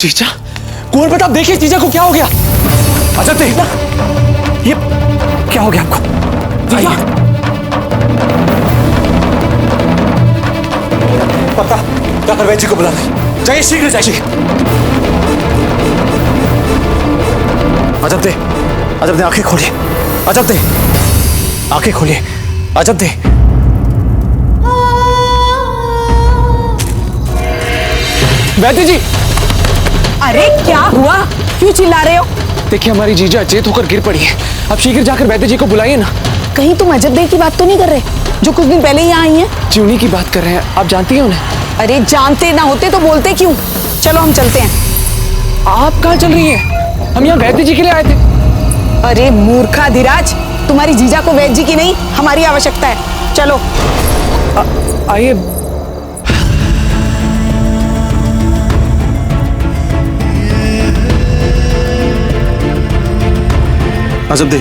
जीजा, कुंवर प्रताप देखिए जीजा को क्या हो गया। अच्छा देखना, ये क्या हो गया आपको? जीजा, पक्का डॉक्टर वैद्य जी को बुला लें। जाइए, शीघ्र जाइए। अजब दे आंखें खोलिए। अजब दे आंखें खोलिए। अजब दे। वैद्य जी। अरे क्या हुआ, क्यों चिल्ला रहे हो? देखिए हमारी जीजा अचेत होकर गिर पड़ी है। आप शीघ्र जाकर वैद्य जी को बुलाइए ना। कहीं तुम अजब दे की बात तो नहीं कर रहे, जो कुछ दिन पहले यहाँ आई हैं? जी उन्हीं की बात कर रहे हैं। आप जानती हैं उन्हें? अरे जानते ना होते तो बोलते क्यों? चलो हम चलते हैं। आप कहाँ चल रही हैं? हम यहाँ वैद्य जी के लिए आए थे। अरे मूर्खा धीराज, तुम्हारी जीजा को वैद्य जी की नहीं हमारी आवश्यकता है। चलो आइए। अजब दे।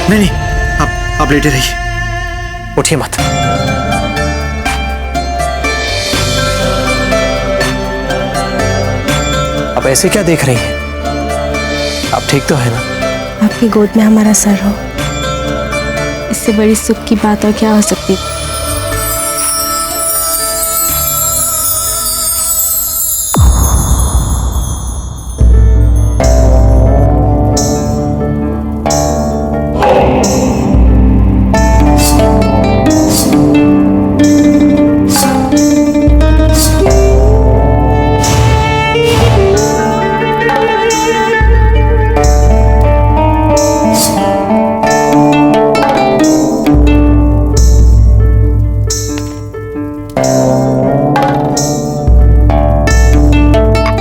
नहीं, आप लेटे रहिए, उठिए मत। आप ऐसे क्या देख रही हैं? आप ठीक तो है ना? आपकी गोद में हमारा सर हो, इससे बड़ी सुख की बात और क्या हो सकती?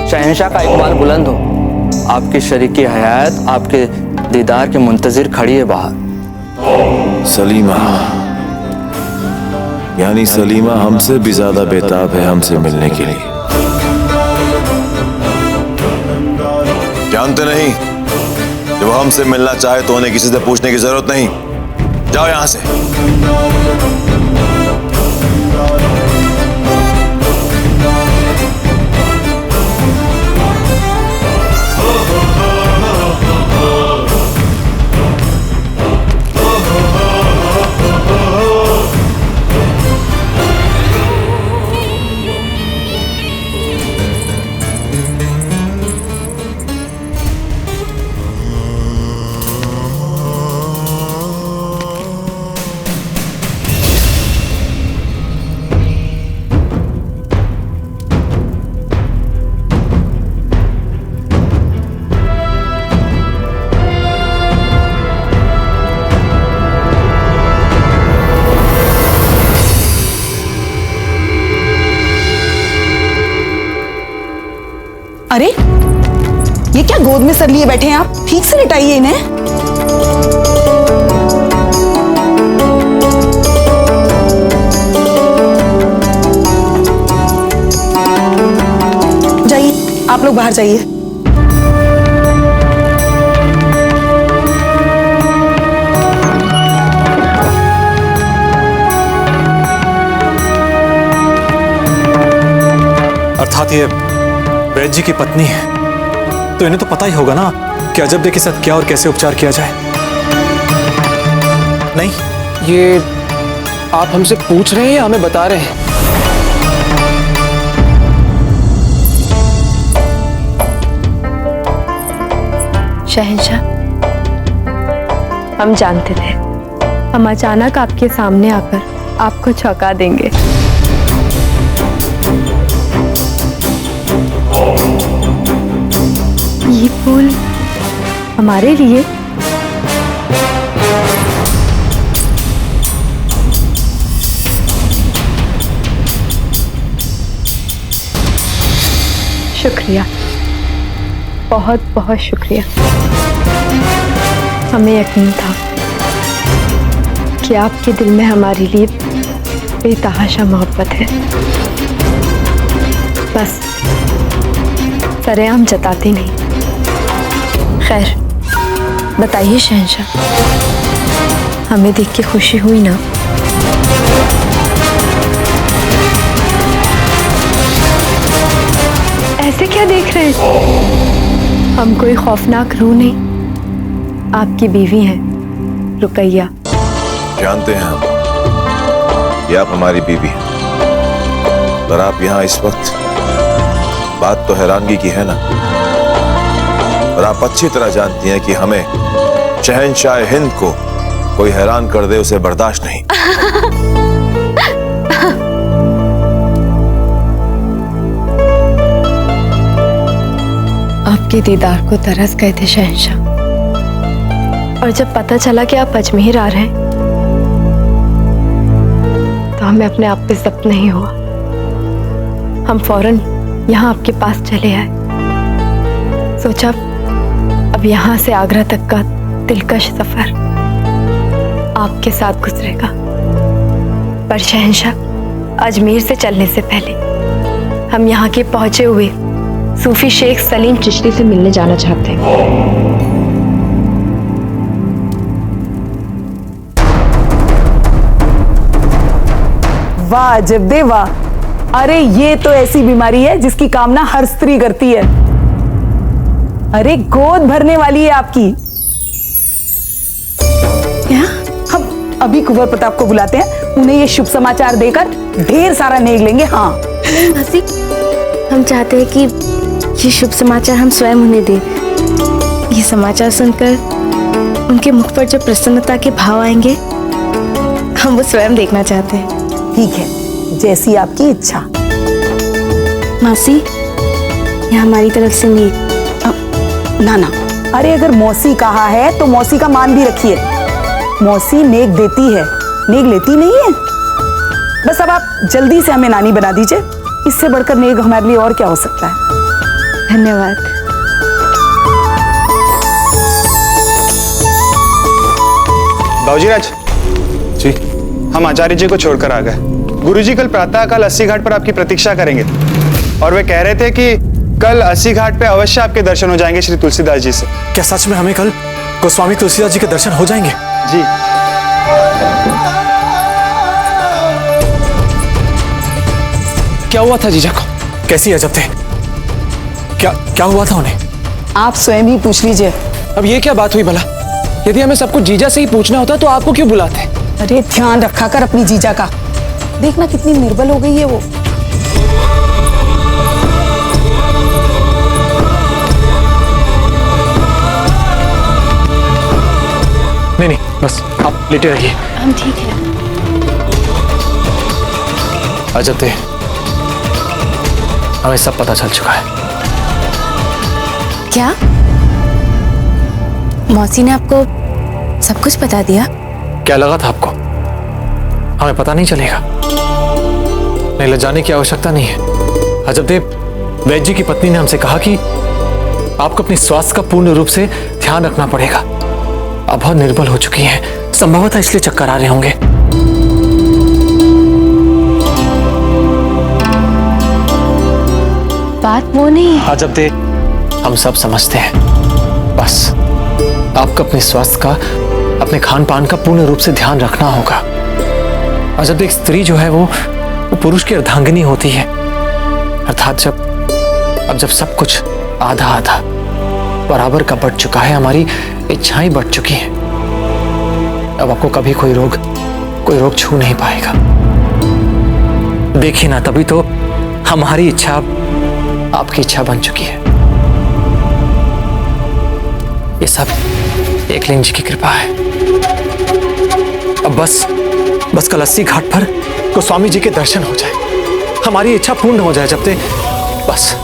शहंशाह का इकबाल बुलंद हो। आपकी शरीकी हयात आपके दीदार के मुंतजिर खड़ी है बाहर। सलीमा, यानी सलीमा हमसे भी ज्यादा बेताब है हमसे मिलने के लिए। जानते नहीं, जब हमसे मिलना चाहे तो उन्हें किसी से पूछने की जरूरत नहीं। जाओ यहां से। अरे ये क्या गोद में सर लिए बैठे हैं आप? ठीक से लिटाइए इन्हें। जाइए, आप लोग बाहर जाइए। अर्थात ये वैद्य जी की पत्नी है, तो इन्हें तो पता ही होगा ना कि अजब दे के साथ क्या और कैसे उपचार किया जाए। नहीं, ये आप हमसे पूछ रहे हैं या हमें बता रहे हैं? शहंशाह, हम जानते थे हम अचानक आपके सामने आकर आपको चौंका देंगे। ये फूल हमारे लिए? शुक्रिया, बहुत बहुत शुक्रिया। हमें यकीन था कि आपके दिल में हमारे लिए बेतहाशा मोहब्बत है, बस सरेआम जताते नहीं। खैर, बताइए शहंशाह, हमें देख के खुशी हुई ना? ऐसे क्या देख रहे हैं? हम कोई खौफनाक रूह नहीं, आपकी बीवी हैं रुकैया। जानते हैं हम कि आप हमारी बीवी हैं, पर आप यहाँ इस वक्त, बात तो हैरानगी की है ना। और आप अच्छी तरह जानती हैं कि हमें शहंशाह हिंद को कोई हैरान कर दे उसे बर्दाश्त नहीं। आपके दीदार को तरस गए थे शहंशाह, और जब पता चला कि आप अजमेर आ रहे हैं तो हमें अपने आप पे ज़ब्त नहीं हुआ। हम फौरन यहाँ आपके पास चले आए। सोचा अब यहाँ से आगरा तक का दिलकश सफर आपके साथ गुजरेगा। पर शहंशाह, अजमेर से चलने से पहले हम यहाँ के पहुंचे हुए सूफी शेख सलीम चिश्ती से मिलने जाना चाहते हैं। वाह जब्दे वाह! अरे ये तो ऐसी बीमारी है जिसकी कामना हर स्त्री करती है। अरे गोद भरने वाली है आपकी। क्या? हम अभी कुंवर प्रताप को बुलाते हैं, उन्हें ये शुभ समाचार देकर ढेर सारा नेग लेंगे। हाँ मासी, हम चाहते हैं कि ये शुभ समाचार हम स्वयं उन्हें दें। ये समाचार सुनकर उनके मुख पर जो प्रसन्नता के भाव आएंगे, हम वो स्वयं देखना चाहते हैं। ठीक है, जैसी आपकी इच्छा। मासी, ये हमारी तरफ से नेक। ना ना, अरे अगर मौसी कहा है तो मौसी का मान भी रखिए। मौसी नेक देती है, नेक लेती नहीं है। बस अब आप जल्दी से हमें नानी बना दीजिए, इससे बढ़कर नेक हमारे लिए और क्या हो सकता है। धन्यवाद। बाबूजी राज जी, हम आचार्य जी को छोड़कर आ गए। गुरुजी कल प्रातःकाल 80 घाट पर आपकी प्रतीक्षा करेंगे, और वे कह रहे थे कि कल 80 घाट पे अवश्य आपके दर्शन हो जाएंगे श्री तुलसीदास जी से। क्या सच में हमें कल गोस्वामी तुलसीदास जी के दर्शन हो जाएंगे? जी। क्या हुआ था जीजा को? कैसी अजब थे? क्या हुआ था उन्हें? आप स्वयं ही पूछ लीजिए। अब ये क्या बात हुई भला? यदि हमें सब कुछ जीजा से ही पूछना होता तो आपको क्यों बुलाते? अरे ध्यान रखा कर अपनी जीजा का। देखना कितनी निर्बल हो गई है वो। नहीं, बस आप लेटे रहिए। हम ठीक है। अजब थे, हमें सब पता चल चुका है। क्या मौसी ने आपको सब कुछ बता दिया? क्या लगा था आपको हमें पता नहीं चलेगा? नहीं, लजाने की आवश्यकता नहीं है। अजब देव, वैद्य जी की पत्नी ने हमसे कहा कि आपको अपने स्वास्थ्य का पूर्ण रूप से ध्यान रखना पड़ेगा। अब बहुत निर्बल हो चुकी हैं, संभवतः इसलिए चक्कर आ रहे होंगे। बात वो नहीं है। अजब देव, हम सब समझते हैं। बस आपको अपने स्वास्थ्य का, अपने खान पान का पूर्ण रूप से ध्यान रखना होगा। अजब देव, स्त्री जो है वो पुरुष की अर्धांगिनी होती है। अर्थात जब सब कुछ आधा आधा बराबर का बढ़ चुका है, हमारी इच्छाएं बढ़ चुकी हैं, अब आपको कभी कोई रोग छू नहीं पाएगा। देखिए ना, तभी तो हमारी इच्छा आपकी इच्छा बन चुकी है। ये सब एकलिंग जी की कृपा है। अब बस कल 80 घाट पर गोस्वामी जी के दर्शन हो जाए, हमारी इच्छा पूर्ण हो जाए। जब तक बस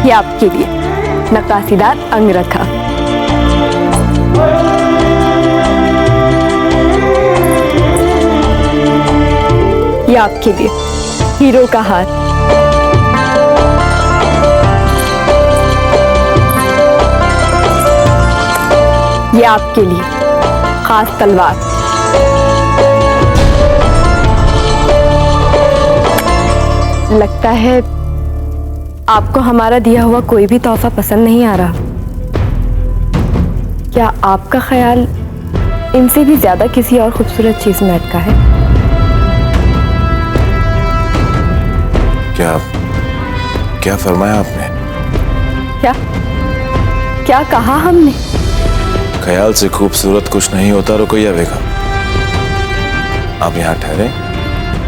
ये आपके लिए नक्काशीदार अंगरखा। ये आपके लिए हीरो का हार। ये आपके लिए खास तलवार। लगता है आपको हमारा दिया हुआ कोई भी तोहफा पसंद नहीं आ रहा। क्या आपका ख्याल इनसे भी ज्यादा किसी और खूबसूरत चीज में अटका है? क्या फरमाया आपने? क्या कहा हमने? ख्याल से खूबसूरत कुछ नहीं होता रुकैया बेगम। आप यहाँ ठहरे,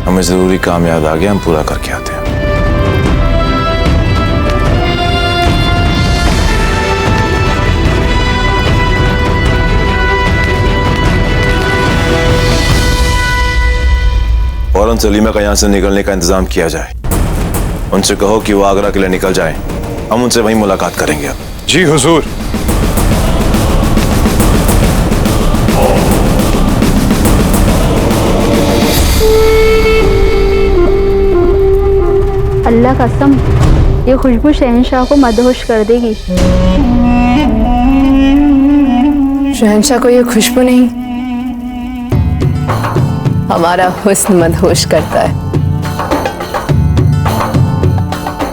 हमें जरूरी काम याद आ गया, हम पूरा करके आते हैं। फौरन सलीमा का यहाँ से निकलने का इंतजाम किया जाए। उनसे कहो कि वो आगरा के लिए निकल जाएं। हम उनसे वहीं मुलाकात करेंगे। अब जी हुजूर। अल्लाह कसम, ये खुशबू शहंशाह को मदहोश कर देगी। शहंशाह को ये खुशबू नहीं, हमारा हुस्न मदहोश करता है।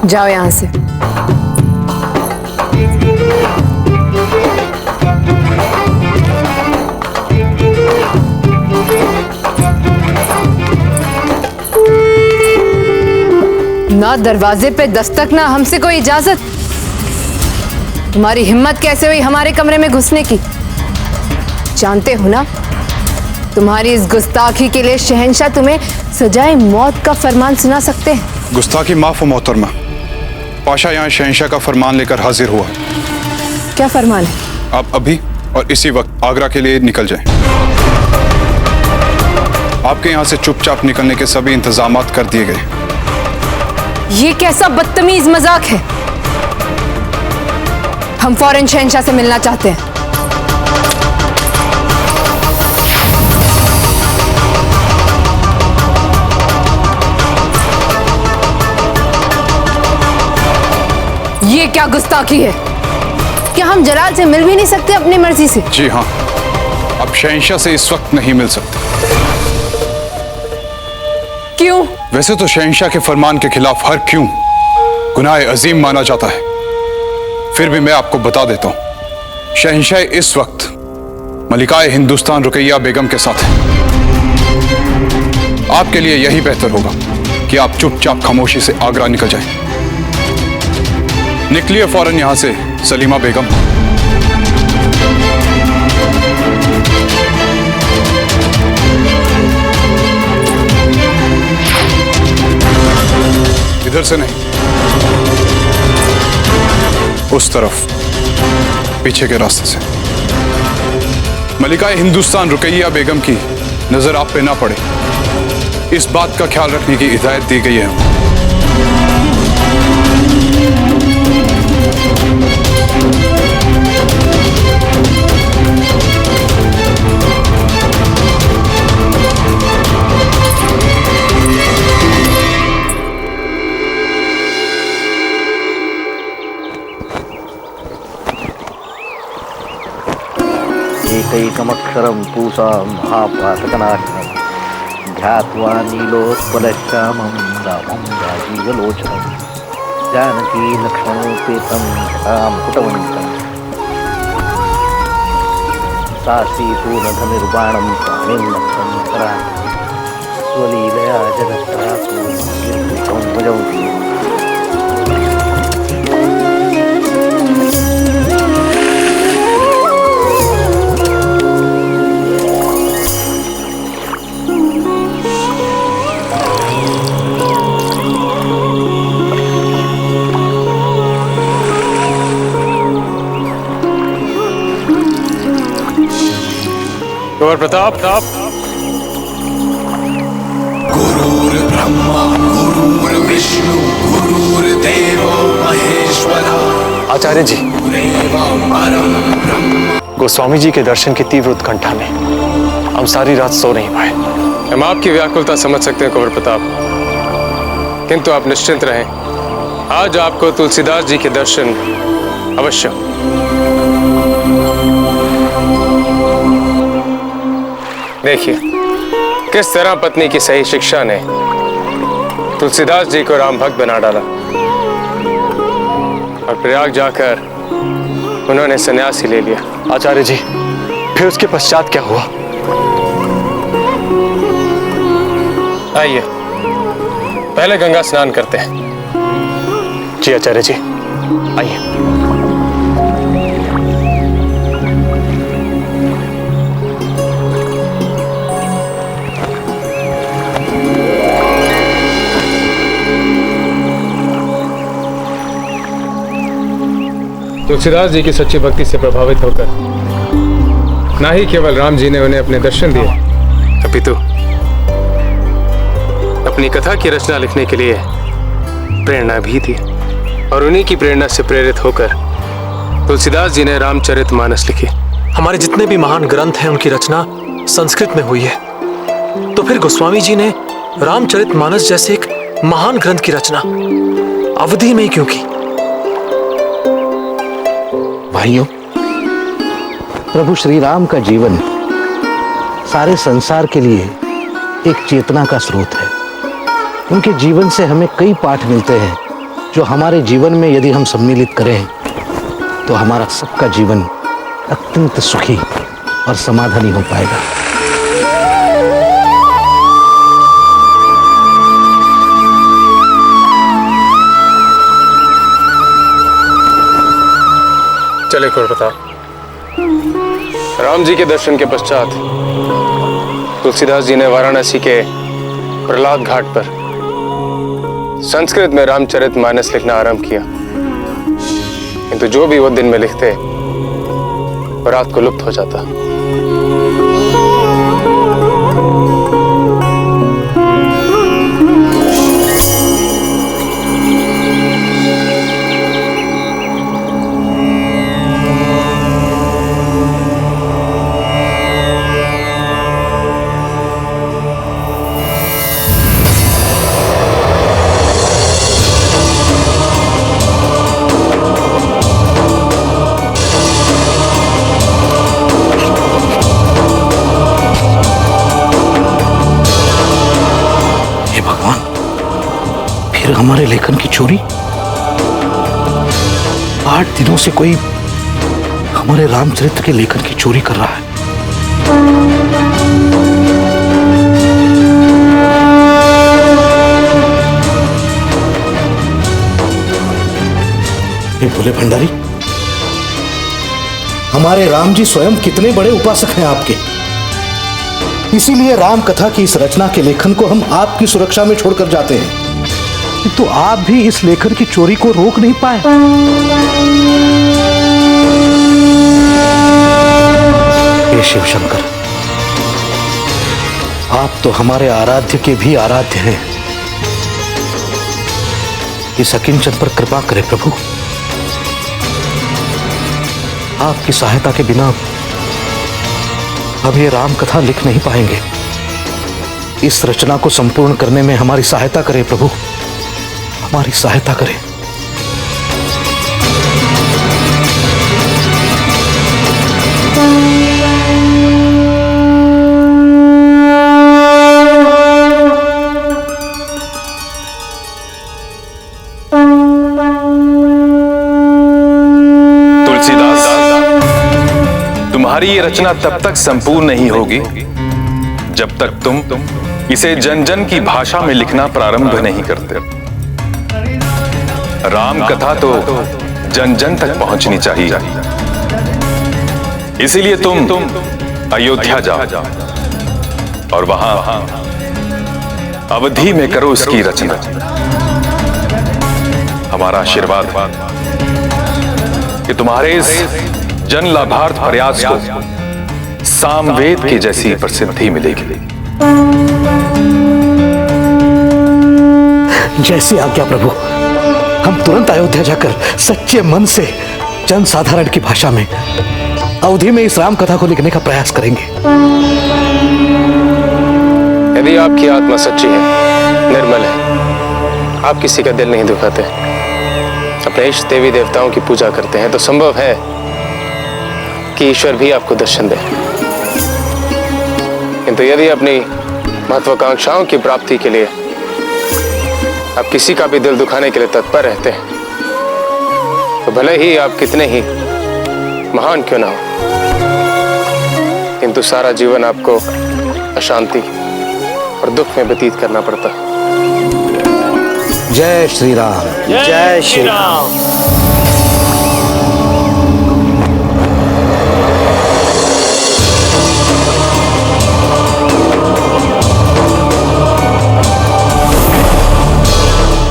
जाओ यहां से। ना दरवाजे पे दस्तक, ना हमसे कोई इजाजत। तुम्हारी हिम्मत कैसे हुई हमारे कमरे में घुसने की? जानते हो ना, तुम्हारी इस गुस्ताखी के लिए शहंशाह तुम्हें सजाए मौत का फरमान सुना सकते हैं। गुस्ताखी माफ हो मोहतरमा। पाशा यहाँ शहंशाह का फरमान लेकर हाजिर हुआ। क्या फरमान है? आप अभी और इसी वक्त आगरा के लिए निकल जाएं। आपके यहाँ से चुपचाप निकलने के सभी इंतजामात कर दिए गए। ये कैसा बदतमीज मजाक है? हम फौरन शहंशाह से मिलना चाहते हैं। ये क्या गुस्ताखी है? क्या हम जलाल से मिल भी नहीं सकते अपनी मर्जी से? जी हाँ, अब शहंशाह से इस वक्त नहीं मिल सकते। क्यों? वैसे तो शहंशाह के फरमान के खिलाफ हर क्यों गुनाह अजीम माना जाता है, फिर भी मैं आपको बता देता हूं, शहंशाह इस वक्त मलिकाए हिंदुस्तान रुकैया बेगम के साथ है। आपके लिए यही बेहतर होगा कि आप चुपचाप खामोशी से आगरा निकल जाएं। निकलिए फौरन यहां से सलीमा बेगम। इधर से नहीं, उस तरफ, पीछे के रास्ते से। मलिकाए हिंदुस्तान रुकैया बेगम की नजर आप पे ना पड़े, इस बात का ख्याल रखने की हिदायत दी गई है। एकैकमक्षरं पूषा महापातकनाशनं ध्यात्वा नीलोत्पलश्यामं रामं राजीवलोचनं जानकी लक्ष्मणोपेतं रामकुटवन्तं सासीतूर्णधनुर्बाणं प्राणिं नक्तं करामि स्वलीलया जगत्त्रातु निर्भीतं भजन्ति। कुंवर प्रताप, गुरुर्ब्रह्मा गुरुर्विष्णु गुरुर्देवो महेश्वरा। आचार्य जी, गोस्वामी जी के दर्शन की तीव्र उत्कंठा में हम सारी रात सो नहीं पाए। हम आपकी व्याकुलता समझ सकते हैं कुंवर प्रताप, किंतु आप निश्चिंत रहें, आज आपको तुलसीदास जी के दर्शन अवश्य। देखिए किस तरह पत्नी की सही शिक्षा ने तुलसीदास जी को राम भक्त बना डाला और प्रयाग जाकर उन्होंने संन्यास ही ले लिया। आचार्य जी, फिर उसके पश्चात क्या हुआ? आइए पहले गंगा स्नान करते हैं। जी आचार्य जी, आइए। तुलसीदास जी की सच्ची भक्ति से प्रभावित होकर ना ही केवल राम जी ने उन्हें अपने दर्शन दिए, अपितु अपनी कथा की रचना लिखने के लिए प्रेरणा भी दी। और उन्हीं की प्रेरणा से प्रेरित होकर तुलसीदास जी ने रामचरितमानस लिखी। हमारे जितने भी महान ग्रंथ हैं उनकी रचना संस्कृत में हुई है, तो फिर गोस्वामी जी ने रामचरितमानस जैसे एक महान ग्रंथ की रचना अवधि में क्यों की? भाइयों, प्रभु श्री राम का जीवन सारे संसार के लिए एक चेतना का स्रोत है। उनके जीवन से हमें कई पाठ मिलते हैं जो हमारे जीवन में यदि हम सम्मिलित करें तो हमारा सबका जीवन अत्यंत सुखी और समाधानी हो पाएगा। चले कुरप्रताप, राम जी के दर्शन के पश्चात तुलसीदास जी ने वाराणसी के प्रहलाद घाट पर संस्कृत में रामचरितमानस लिखना आरंभ किया, किंतु जो भी वो दिन में लिखते वो रात को लुप्त हो जाता। हमारे लेखन की चोरी? 8 दिनों से कोई हमारे रामचरित्र के लेखन की चोरी कर रहा है। ये भोले भंडारी, हमारे राम जी स्वयं कितने बड़े उपासक हैं आपके, इसीलिए राम कथा की इस रचना के लेखन को हम आपकी सुरक्षा में छोड़कर जाते हैं, तो आप भी इस लेखन की चोरी को रोक नहीं पाए। हे शिव शंकर, आप तो हमारे आराध्य के भी आराध्य हैं। इस अकिंचन पर कृपा करें प्रभु। आपकी सहायता के बिना हम ये राम कथा लिख नहीं पाएंगे। इस रचना को संपूर्ण करने में हमारी सहायता करें प्रभु, हमारी सहायता करें। तुलसीदास, तुम्हारी ये रचना तब तक संपूर्ण नहीं होगी जब तक तुम इसे जन जन की भाषा में लिखना प्रारंभ नहीं करते। राम कथा तो जन जन तक पहुंचनी चाहिए, इसीलिए तुम अयोध्या जाओ और वहां अवधि में करो इसकी रचना। हमारा आशीर्वाद कि तुम्हारे इस जन लाभार्थ प्रयास को सामवेद की जैसी प्रसिद्धि मिलेगी। जैसी आज्ञा प्रभु। हम तुरंत अयोध्या जाकर सच्चे मन से जन साधारण की भाषा में अवधि में इस राम कथा को लिखने का प्रयास करेंगे। यदि आपकी आत्मा सच्ची है, निर्मल है, आप किसी का दिल नहीं दुखाते, अपने इष्ट देवी देवताओं की पूजा करते हैं, तो संभव है कि ईश्वर भी आपको दर्शन दे। किंतु यदि अपनी महत्वाकांक्षाओं की प्राप्ति के लिए आप किसी का भी दिल दुखाने के लिए तत्पर रहते हैं, तो भले ही आप कितने ही महान क्यों ना हो, किंतु सारा जीवन आपको अशांति और दुख में व्यतीत करना पड़ता है। जय श्री राम। जय श्री राम।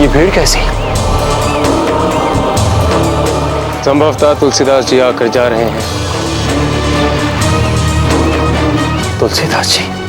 ये भीड़ कैसी? संभवतः तुलसीदास जी आकर जा रहे हैं। तुलसीदास जी?